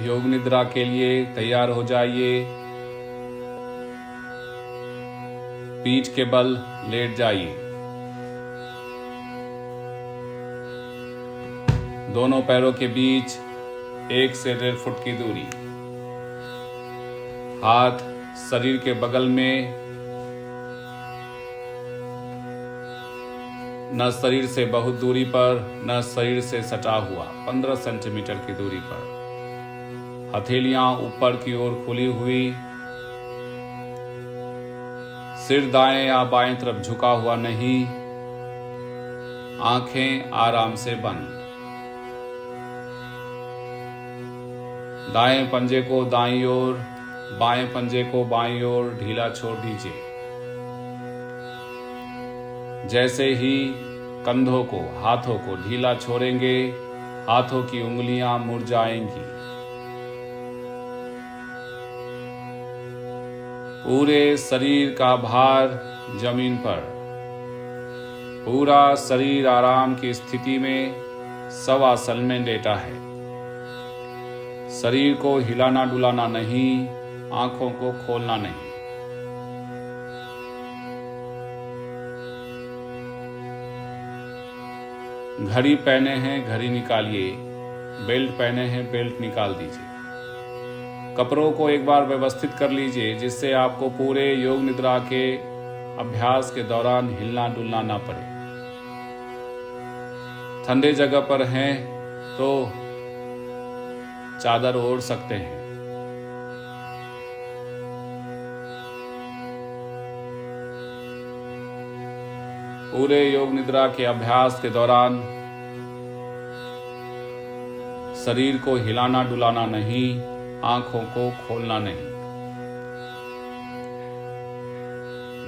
योग निद्रा के लिए तैयार हो जाइए। पीठ के बल लेट जाइए। दोनों पैरों के बीच 1 से 1.5 फुट की दूरी। हाथ शरीर के बगल में, न शरीर से बहुत दूरी पर न शरीर से सटा हुआ 15 सेंटीमीटर की दूरी पर। हथेलियां ऊपर की ओर खुली हुई। सिर दाएं या बाएं तरफ झुका हुआ नहीं। आंखें आराम से बंद। दाएं पंजे को दाईं ओर, बाएं पंजे को बाईं ओर ढीला छोड़ दीजिए। जैसे ही कंधों को, हाथों को ढीला छोड़ेंगे, हाथों की उंगलियां मुड़ जाएंगी। पूरे शरीर का भार जमीन पर। पूरा शरीर आराम की स्थिति में शवासन में लेटा है। शरीर को हिलाना डुलाना नहीं, आंखों को खोलना नहीं। घड़ी पहने हैं, घड़ी निकालिए। बेल्ट पहने हैं, बेल्ट निकाल दीजिए। कपड़ों को एक बार व्यवस्थित कर लीजिए, जिससे आपको पूरे योग निद्रा के अभ्यास के दौरान हिलना डुलना ना पड़े। ठंडे जगह पर हैं तो चादर ओढ़ सकते हैं। पूरे योग निद्रा के अभ्यास के दौरान शरीर को हिलाना डुलाना नहीं, आंखों को खोलना नहीं।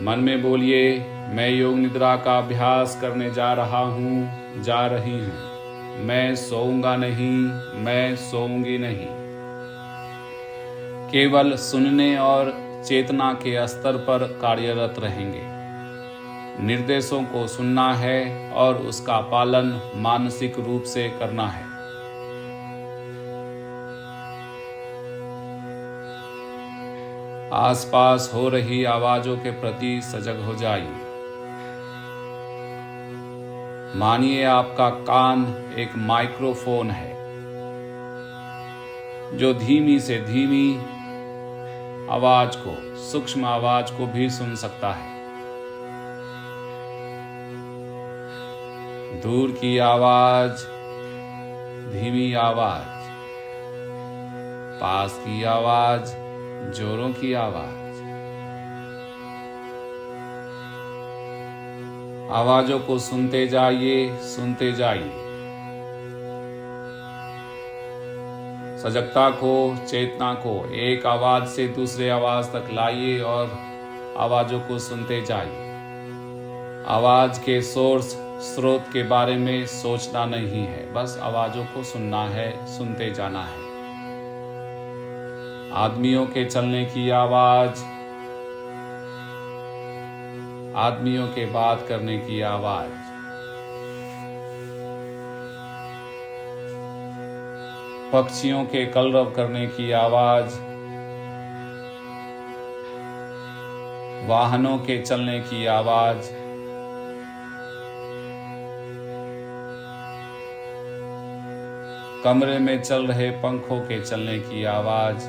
मन में बोलिए, मैं योग निद्रा का अभ्यास करने जा रहा हूं, जा रही हूं। मैं सोऊंगा नहीं, मैं सोऊंगी नहीं। केवल सुनने और चेतना के स्तर पर कार्यरत रहेंगे। निर्देशों को सुनना है और उसका पालन मानसिक रूप से करना है। आसपास हो रही आवाजों के प्रति सजग हो जाइए। मानिए आपका कान एक माइक्रोफोन है, जो धीमी से धीमी आवाज को, सूक्ष्म आवाज को भी सुन सकता है। दूर की आवाज, धीमी आवाज, पास की आवाज, जोरों की आवाज। आवाजों को सुनते जाइए, सुनते जाइए। सजगता को, चेतना को एक आवाज से दूसरे आवाज तक लाइए और आवाजों को सुनते जाइए। आवाज के सोर्स, स्रोत के बारे में सोचना नहीं है, बस आवाजों को सुनना है, सुनते जाना है। आदमियों के चलने की आवाज, आदमियों के बात करने की आवाज, पक्षियों के कलरव करने की आवाज, वाहनों के चलने की आवाज, कमरे में चल रहे पंखों के चलने की आवाज,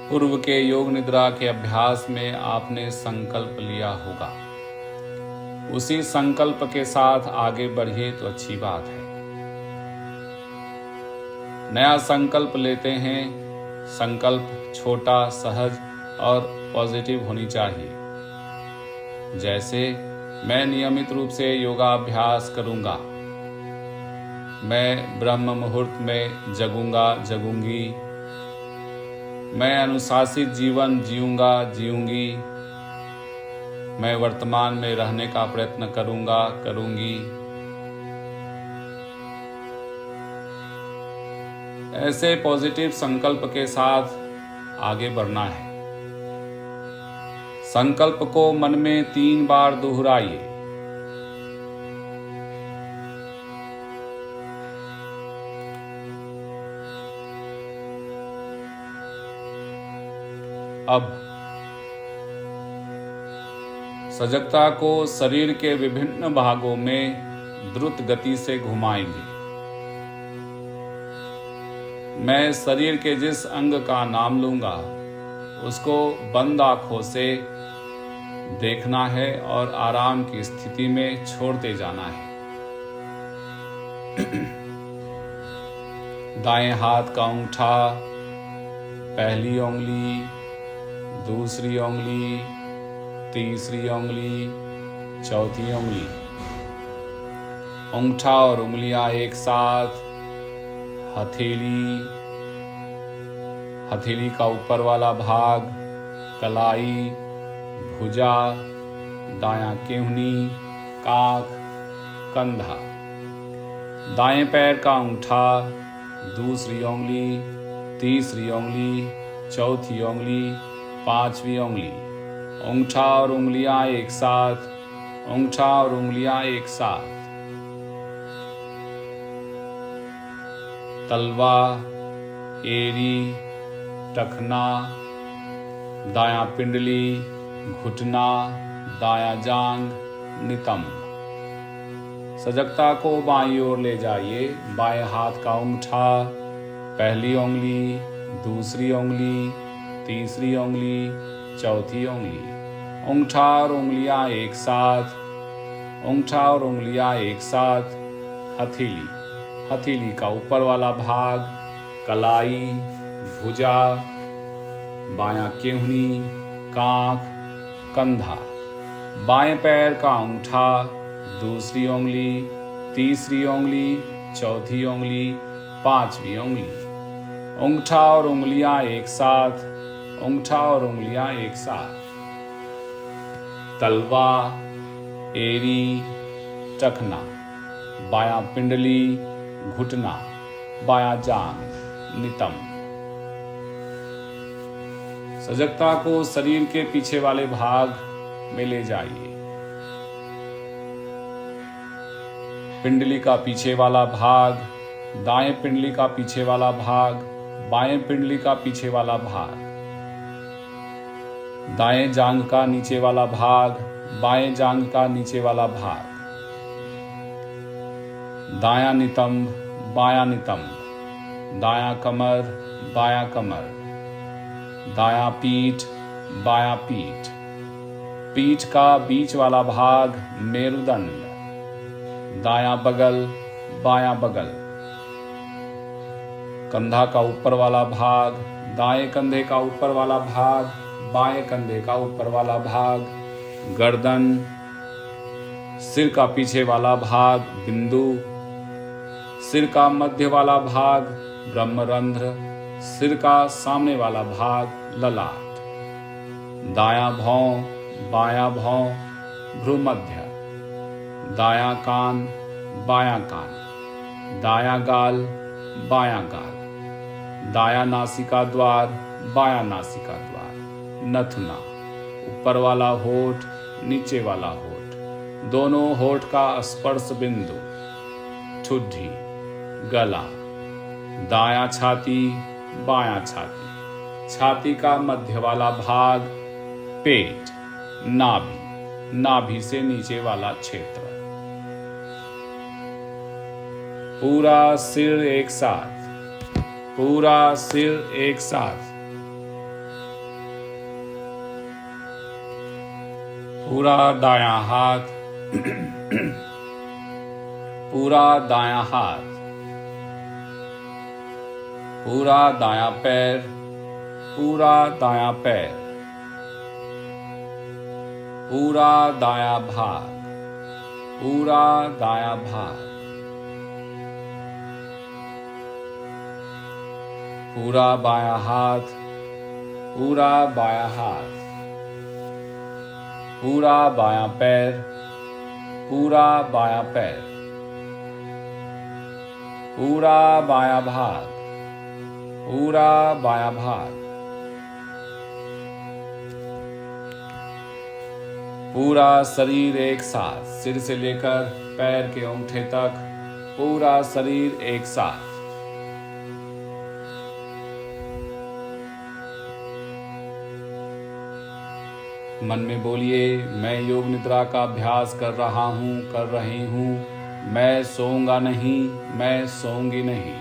पूर्व के योग निद्रा के अभ्यास में आपने संकल्प लिया होगा। उसी संकल्प के साथ आगे बढ़िए तो अच्छी बात है। नया संकल्प लेते हैं। संकल्प छोटा, सहज और पॉजिटिव होनी चाहिए। जैसे, मैं नियमित रूप से योगाभ्यास करूंगा। मैं ब्रह्म मुहूर्त में जगूंगा, जगूंगी। मैं अनुशासित जीवन जीऊंगा, जीऊंगी। मैं वर्तमान में रहने का प्रयत्न करूंगा, करूंगी। ऐसे पॉजिटिव संकल्प के साथ आगे बढ़ना है। संकल्प को मन में 3 बार दोहराइए। अब सजगता को शरीर के विभिन्न भागों में द्रुत गति से घुमाएंगे। मैं शरीर के जिस अंग का नाम लूंगा उसको बंद आंखों से देखना है और आराम की स्थिति में छोड़ते जाना है। दाएं हाथ का अंगूठा, पहली उंगली, दूसरी उंगली, तीसरी उंगली, चौथी उंगली। अंगूठा और उंगलियां एक साथ, हथेली का ऊपर वाला भाग, कलाई, भुजा, दायां केहनी, काख, कंधा। दाएं पैर का अंगूठा, दूसरी उंगली, तीसरी उंगली, चौथी उंगली, पांचवी उंगली। अंगूठा और उंगलियां एक साथ, अंगूठा और उंगलियां एक साथ। तलवा, एड़ी, टखना, दायां पिंडली, घुटना, दायां जांग, नितंब। सजगता को बाईं ओर ले जाइए। बाएं हाथ का अंगूठा, पहली उंगली, दूसरी उंगली, तीसरी उंगली, चौथी उंगली। अंगूठा और उंगलियां एक साथ, अंगूठा और उंगलियां एक साथ। हथेली का ऊपर वाला भाग, कलाई, भुजा, बायां केहनी, कांख, कंधा। बाएं पैर का अंगूठा, दूसरी उंगली, तीसरी उंगली, चौथी उंगली, पांचवी उंगली। अंगूठा और उंगलियां एक साथ, अंगूठा और उंगलियां एक साथ। तलवा, एड़ी, टखना, बायां पिंडली, घुटना, बायां जांग, नितंब। सजगता को शरीर के पीछे वाले भाग में ले जाइए। पिंडली का पीछे वाला भाग, दाएं पिंडली का पीछे वाला भाग, बाएं पिंडली का पीछे वाला भाग। दाएं जांघ का नीचे वाला भाग, बाएं जांघ का नीचे वाला भाग। दायां नितंब, बायां नितंब। दायां कमर, बायां कमर। दायां पीठ, बायां पीठ। पीठ का बीच वाला भाग, मेरुदंड। दायां बगल, बायां बगल। कंधा का ऊपर वाला भाग, दाएं कंधे का ऊपर वाला भाग, बाएं कंधे का ऊपर वाला भाग। गर्दन, सिर का पीछे वाला भाग, बिंदु। सिर का मध्य वाला भाग, ब्रह्मरंध्र। सिर का सामने वाला भाग, ललाट। दायां भौं, बायां भौं, भ्रूमध्य। दायां कान, बायां कान। दायां गाल, बायां गाल। दायां नासिका द्वार, बायां नासिका द्वार। नथुना, ऊपर वाला होठ, नीचे वाला होठ। दोनों होठ का स्पर्श बिंदु। ठुड्डी, गला। दायां छाती, बायां छाती। छाती का मध्य वाला भाग, पेट। नाभि, नाभि से नीचे वाला क्षेत्र। पूरा सिर एक साथ, पूरा सिर एक साथ। पूरा दायां हाथ, पूरा दायां हाथ। पूरा दायां पैर, पूरा दायां पैर। पूरा दायां भाग, पूरा दायां भाग। पूरा बायां हाथ, पूरा बायां हाथ। पूरा बायां पैर, पूरा बायां पैर। पूरा बायां भाग, पूरा बायां भाग, पूरा शरीर एक साथ, सिर से लेकर पैर के अंगूठे तक पूरा शरीर एक साथ। मन में बोलिए, मैं योग निद्रा का अभ्यास कर रहा हूँ, कर रही हूँ। मैं सोऊंगा नहीं, मैं सोऊंगी नहीं।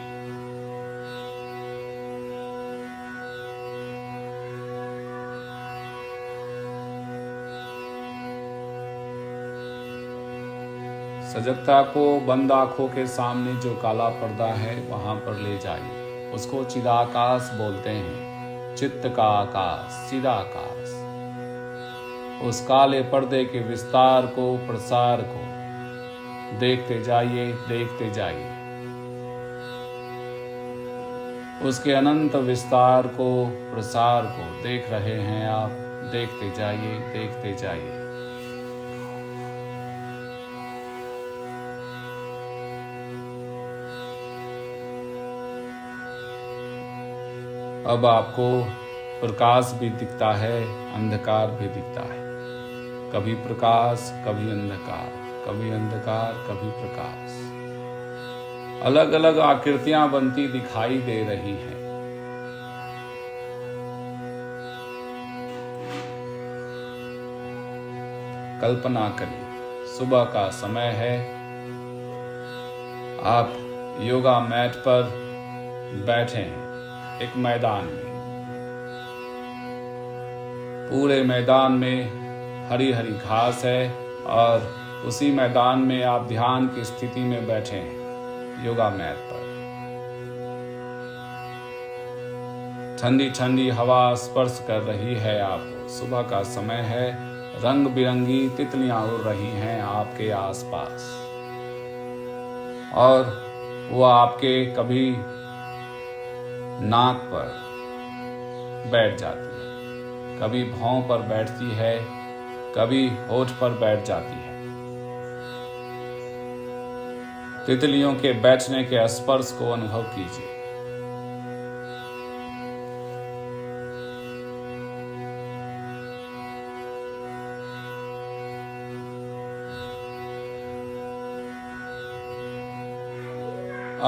सजगता को बंद आंखों के सामने जो काला पर्दा है वहां पर ले जाइए। उसको चिदाकाश बोलते हैं, चित्त का आकाश, चिदाकाश। उस काले पर्दे के विस्तार को, प्रसार को देखते जाइए, देखते जाइए। उसके अनंत विस्तार को, प्रसार को देख रहे हैं आप। देखते जाइए, देखते जाइए। अब आपको प्रकाश भी दिखता है, अंधकार भी दिखता है। कभी प्रकाश, कभी अंधकार, कभी अंधकार, कभी प्रकाश। अलग अलग आकृतियां बनती दिखाई दे रही हैं। कल्पना करिए, सुबह का समय है, आप योगा मैट पर बैठे हैं एक मैदान में। पूरे मैदान में हरी हरी घास है और उसी मैदान में आप ध्यान की स्थिति में बैठे हैं योगा मैट पर। ठंडी ठंडी हवा स्पर्श कर रही है आपको। सुबह का समय है, रंग बिरंगी तितलियां उड़ रही हैं आपके आसपास और वो आपके कभी नाक पर बैठ जाती है, कभी भौं पर बैठती है, कभी होठ पर बैठ जाती है। तितलियों के बैठने के स्पर्श को अनुभव कीजिए।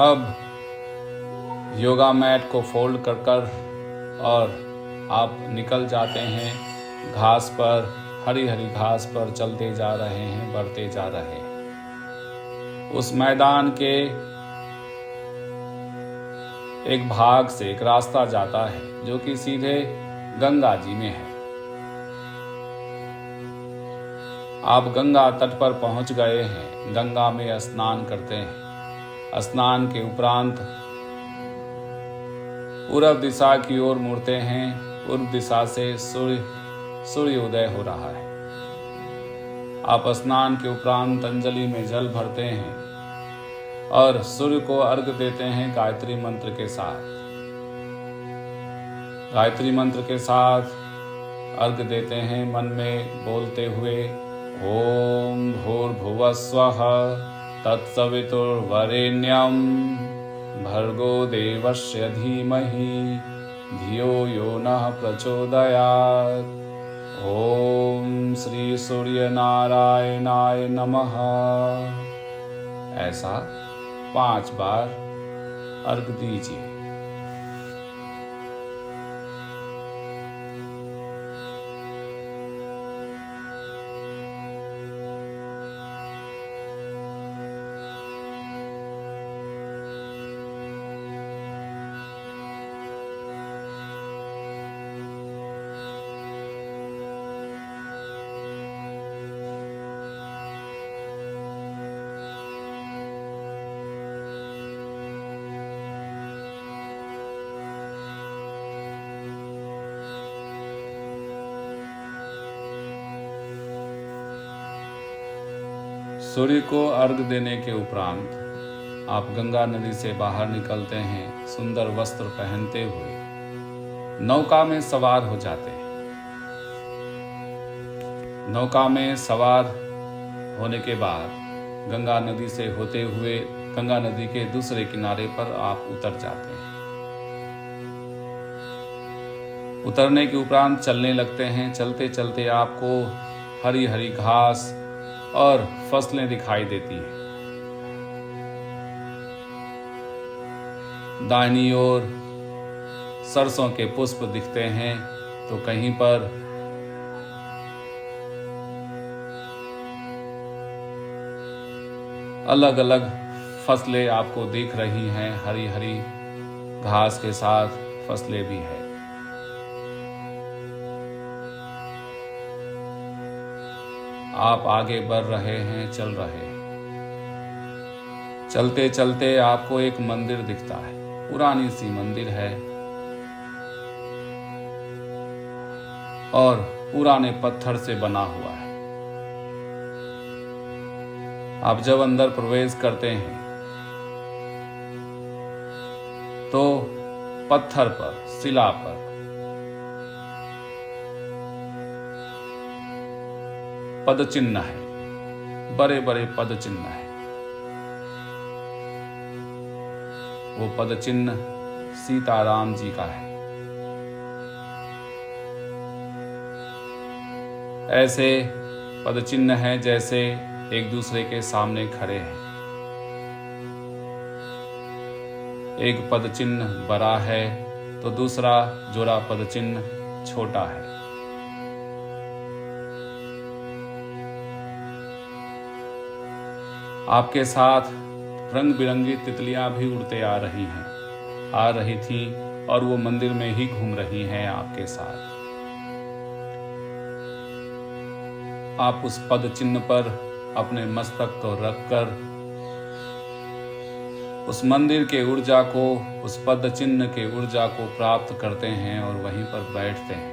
अब योगा मैट को फोल्ड कर और आप निकल जाते हैं घास पर, हरी हरी घास पर चलते जा रहे हैं, बढ़ते जा रहे हैं। उस मैदान के एक भाग से एक रास्ता जाता है जो कि सीधे गंगा जी में है। आप गंगा तट पर पहुंच गए हैं, गंगा में स्नान करते हैं। स्नान के उपरांत पूर्व दिशा की ओर मुड़ते हैं। पूर्व दिशा से सूर्य उदय हो रहा है। आप स्नान के उपरांत अंजलि में जल भरते हैं और सूर्य को अर्घ्य देते हैं गायत्री मंत्र के साथ। गायत्री मंत्र के साथ अर्घ्य देते हैं, मन में बोलते हुए ओम भूर्भुवस्वः तत्सवितुर्वरेण्यं भर्गो देवस्य धीमहि धियो यो नः प्रचोदयात्। ओम श्री सूर्य नारायणाय नमः। ऐसा 5 बार अर्घ्य दीजिए। सूर्य को अर्घ्य देने के उपरांत आप गंगा नदी से बाहर निकलते हैं, सुंदर वस्त्र पहनते हुए नौका में सवार हो जाते हैं। नौका में सवार होने के बाद गंगा नदी से होते हुए गंगा नदी के दूसरे किनारे पर आप उतर जाते हैं। उतरने के उपरांत चलने लगते हैं। चलते चलते आपको हरी हरी घास और फसलें दिखाई देती हैं। दाहिनी ओर सरसों के पुष्प दिखते हैं, तो कहीं पर अलग अलग फसलें आपको दिख रही हैं। हरी हरी घास के साथ फसलें भी हैं। आप आगे बढ़ रहे हैं, चल रहे हैं। चलते चलते आपको एक मंदिर दिखता है। पुरानी सी मंदिर है और पुराने पत्थर से बना हुआ है। आप जब अंदर प्रवेश करते हैं तो पत्थर पर, शिला पर पद चिन्ह है, बड़े बड़े पद चिन्ह है। वो पद चिन्ह सीताराम जी का है। ऐसे पद चिन्ह हैं जैसे एक दूसरे के सामने खड़े हैं। एक पद चिन्ह बड़ा है तो दूसरा जोड़ा पद चिन्ह छोटा है। आपके साथ रंग बिरंगी तितलियां भी उड़ते आ रही थी और वो मंदिर में ही घूम रही हैं आपके साथ। आप उस पद चिन्ह पर अपने मस्तक को रखकर उस मंदिर के ऊर्जा को, उस पद चिन्ह के ऊर्जा को प्राप्त करते हैं और वहीं पर बैठते हैं।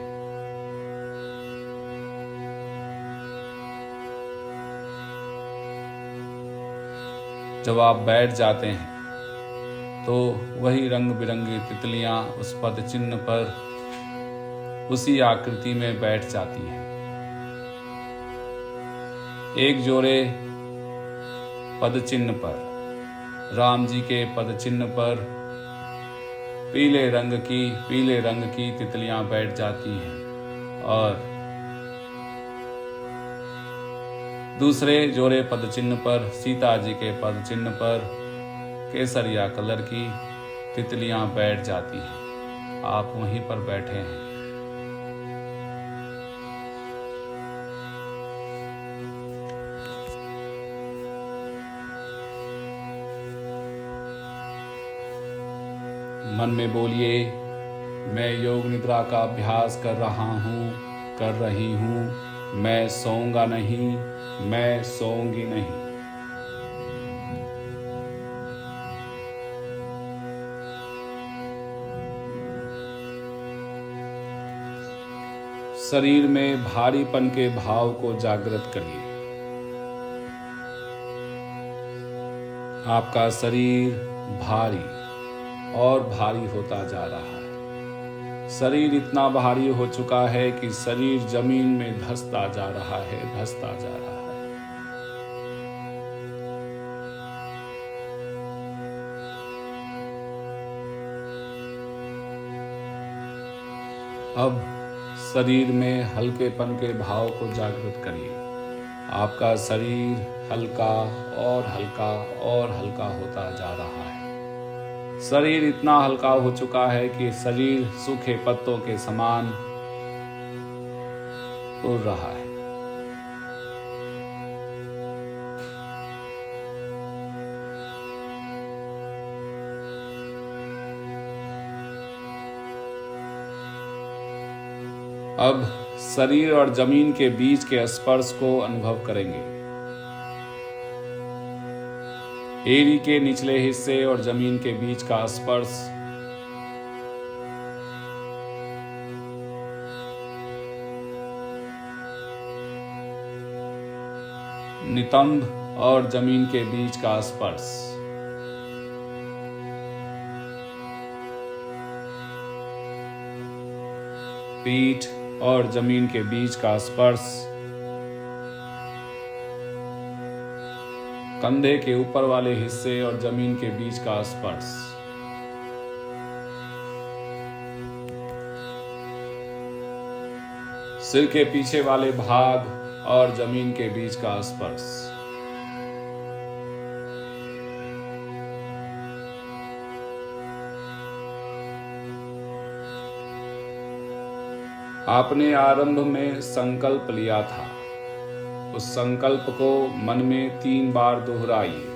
जब आप बैठ जाते हैं तो वही रंग बिरंगी तितलियां उस पद चिन्ह पर उसी आकृति में बैठ जाती हैं। एक जोड़े पद चिन्ह पर, राम जी के पद चिन्ह पर पीले रंग की तितलियां बैठ जाती हैं और दूसरे जोड़े पद चिन्ह पर, सीता जी के पद चिन्ह पर केसरिया कलर की तितलियां बैठ जाती हैं। आप वहीं पर बैठे हैं। मन में बोलिए, मैं योग निद्रा का अभ्यास कर रही हूँ। मैं सोऊंगा नहीं, मैं सोऊंगी नहीं। शरीर में भारीपन के भाव को जागृत करिए। आपका शरीर भारी और भारी होता जा रहा है। शरीर इतना भारी हो चुका है कि शरीर जमीन में धंसता जा रहा है। अब शरीर में हल्केपन के भाव को जागृत करिए। आपका शरीर हल्का और हल्का और हल्का होता जा रहा है। शरीर इतना हल्का हो चुका है कि शरीर सूखे पत्तों के समान उड़ रहा है। अब शरीर और जमीन के बीच के स्पर्श को अनुभव करेंगे। एड़ी के निचले हिस्से और जमीन के बीच का स्पर्श नितंब और जमीन के बीच का स्पर्श, पीठ और जमीन के बीच का स्पर्श, कंधे के ऊपर वाले हिस्से और जमीन के बीच का स्पर्श, सिर के पीछे वाले भाग और जमीन के बीच का स्पर्श। आपने आरंभ में संकल्प लिया था, उस संकल्प को मन में 3 बार दोहराइए।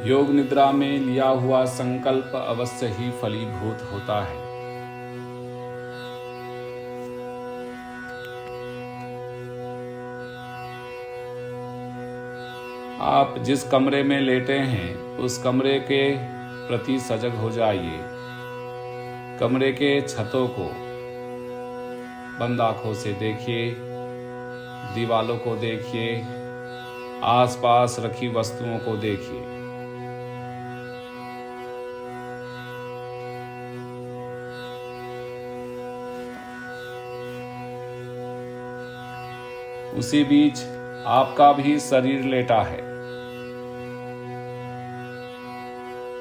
योग निद्रा में लिया हुआ संकल्प अवश्य ही फलीभूत होता है। आप जिस कमरे में लेटे हैं उस कमरे के प्रति सजग हो जाइए। कमरे के छतों को बंद आंखों से देखिए, दीवालों को देखिए, आसपास रखी वस्तुओं को देखिए। उसी बीच आपका भी शरीर लेटा है।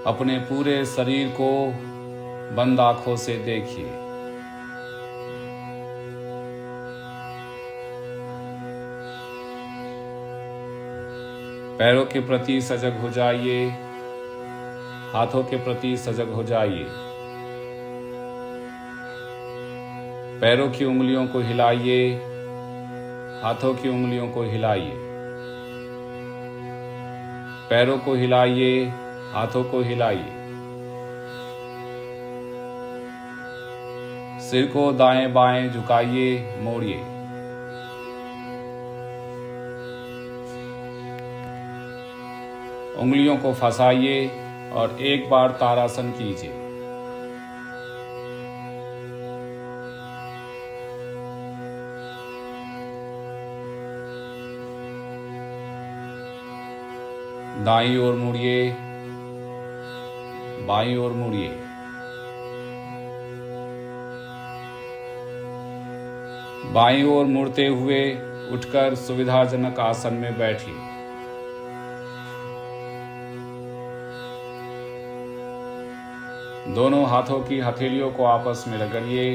अपने पूरे शरीर को बंद आंखों से देखिए। पैरों के प्रति सजग हो जाइए, हाथों के प्रति सजग हो जाइए। पैरों की उंगलियों को हिलाइए, हाथों की उंगलियों को हिलाइए। पैरों को हिलाइए, हाथों को हिलाइए। सिर को दाएं बाएं झुकाइए, मोड़िए। उंगलियों को फंसाइए और एक बार तारासन कीजिए। दाईं ओर मुड़िए, बाईं ओर मुड़िए। बाईं ओर मुड़ते हुए उठकर सुविधाजनक आसन में बैठिए। दोनों हाथों की हथेलियों को आपस में रगड़िए।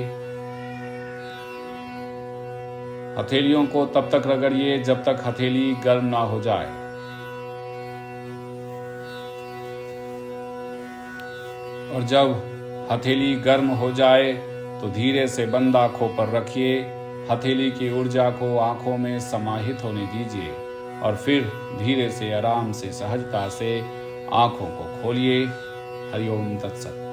हथेलियों को तब तक रगड़िए जब तक हथेली गर्म ना हो जाए। और जब हथेली गर्म हो जाए तो धीरे से बंद आंखों पर रखिए। हथेली की ऊर्जा को आंखों में समाहित होने दीजिए और फिर धीरे से आराम से सहजता से आंखों को खोलिए। हरि ओम तत्सत।